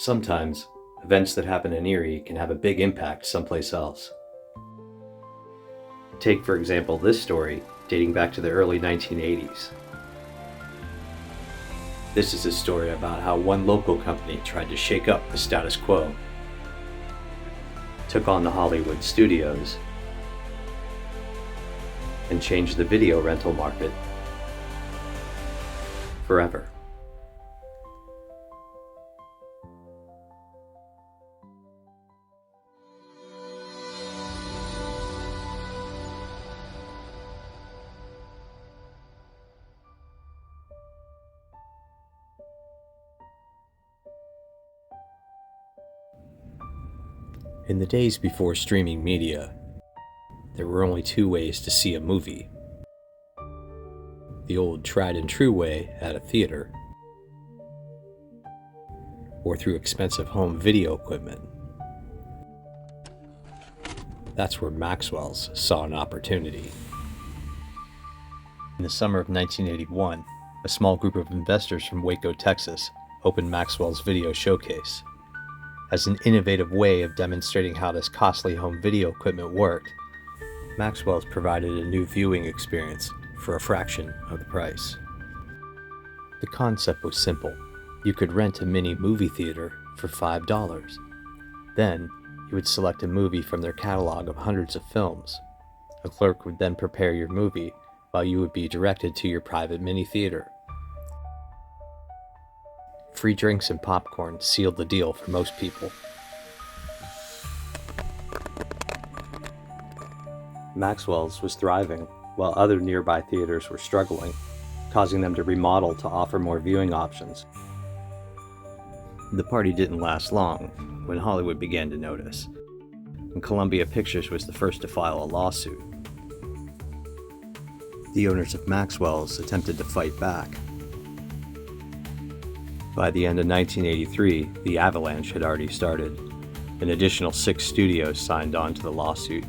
Sometimes, events that happen in Erie can have a big impact someplace else. Take, for example, this story dating back to the early 1980s. This is a story about how one local company tried to shake up the status quo, took on the Hollywood studios, and changed the video rental market forever. In the days before streaming media, there were only two ways to see a movie. The old tried and true way at a theater, or through expensive home video equipment. That's where Maxwell's saw an opportunity. In the summer of 1981, a small group of investors from Waco, Texas, opened Maxwell's video showcase. As an innovative way of demonstrating how this costly home video equipment worked, Maxwell's provided a new viewing experience for a fraction of the price. The concept was simple. You could rent a mini movie theater for $5. Then, you would select a movie from their catalog of hundreds of films. A clerk would then prepare your movie while you would be directed to your private mini theater. Free drinks and popcorn sealed the deal for most people. Maxwell's was thriving, while other nearby theaters were struggling, causing them to remodel to offer more viewing options. The party didn't last long when Hollywood began to notice, and Columbia Pictures was the first to file a lawsuit. The owners of Maxwell's attempted to fight back. By the end of 1983, the avalanche had already started. An additional 6 studios signed on to the lawsuit.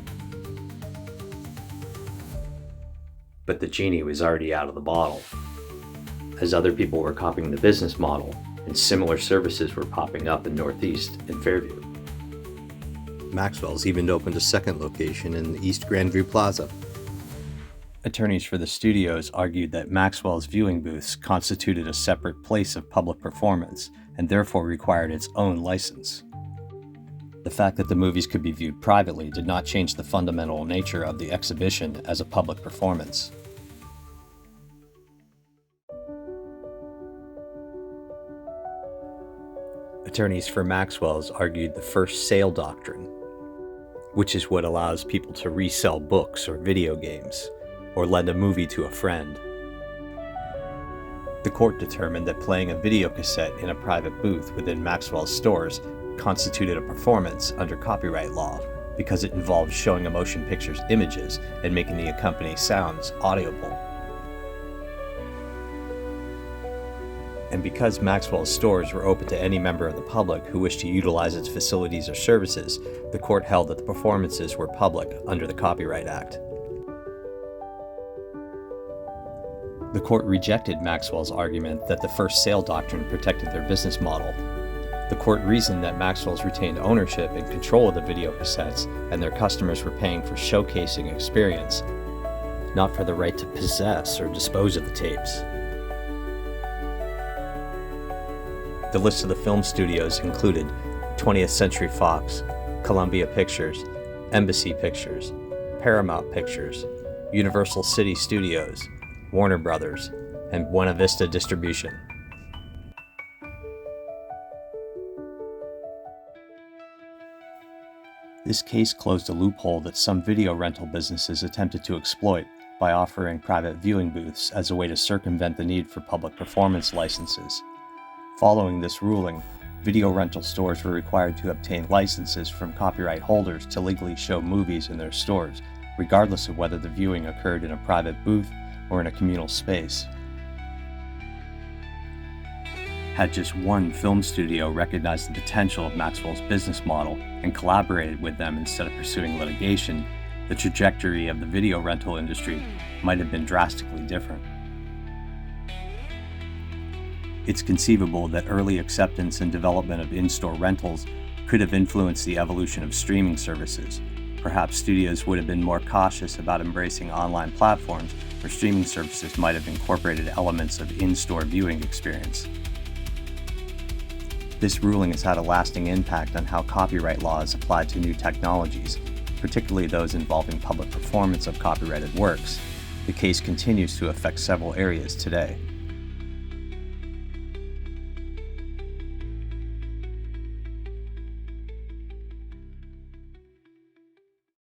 But the genie was already out of the bottle, as other people were copying the business model, and similar services were popping up in Northeast and Fairview. Maxwell's even opened a second location in the East Grandview Plaza. Attorneys for the studios argued that Maxwell's viewing booths constituted a separate place of public performance and therefore required its own license. The fact that the movies could be viewed privately did not change the fundamental nature of the exhibition as a public performance. Attorneys for Maxwell's argued the first sale doctrine, which is what allows people to resell books or video games, or lend a movie to a friend. The court determined that playing a video cassette in a private booth within Maxwell's stores constituted a performance under copyright law because it involved showing a motion picture's images and making the accompanying sounds audible. And because Maxwell's stores were open to any member of the public who wished to utilize its facilities or services, the court held that the performances were public under the Copyright Act. The court rejected Maxwell's argument that the first sale doctrine protected their business model. The court reasoned that Maxwell's retained ownership and control of the video cassettes, and their customers were paying for showcasing experience, not for the right to possess or dispose of the tapes. The list of the film studios included 20th Century Fox, Columbia Pictures, Embassy Pictures, Paramount Pictures, Universal City Studios, Warner Brothers, and Buena Vista Distribution. This case closed a loophole that some video rental businesses attempted to exploit by offering private viewing booths as a way to circumvent the need for public performance licenses. Following this ruling, video rental stores were required to obtain licenses from copyright holders to legally show movies in their stores, regardless of whether the viewing occurred in a private booth or in a communal space. Had just one film studio recognized the potential of Maxwell's business model and collaborated with them instead of pursuing litigation, the trajectory of the video rental industry might have been drastically different. It's conceivable that early acceptance and development of in-store rentals could have influenced the evolution of streaming services. Perhaps studios would have been more cautious about embracing online platforms where streaming services might have incorporated elements of in-store viewing experience. This ruling has had a lasting impact on how copyright law is applied to new technologies, particularly those involving public performance of copyrighted works. The case continues to affect several areas today.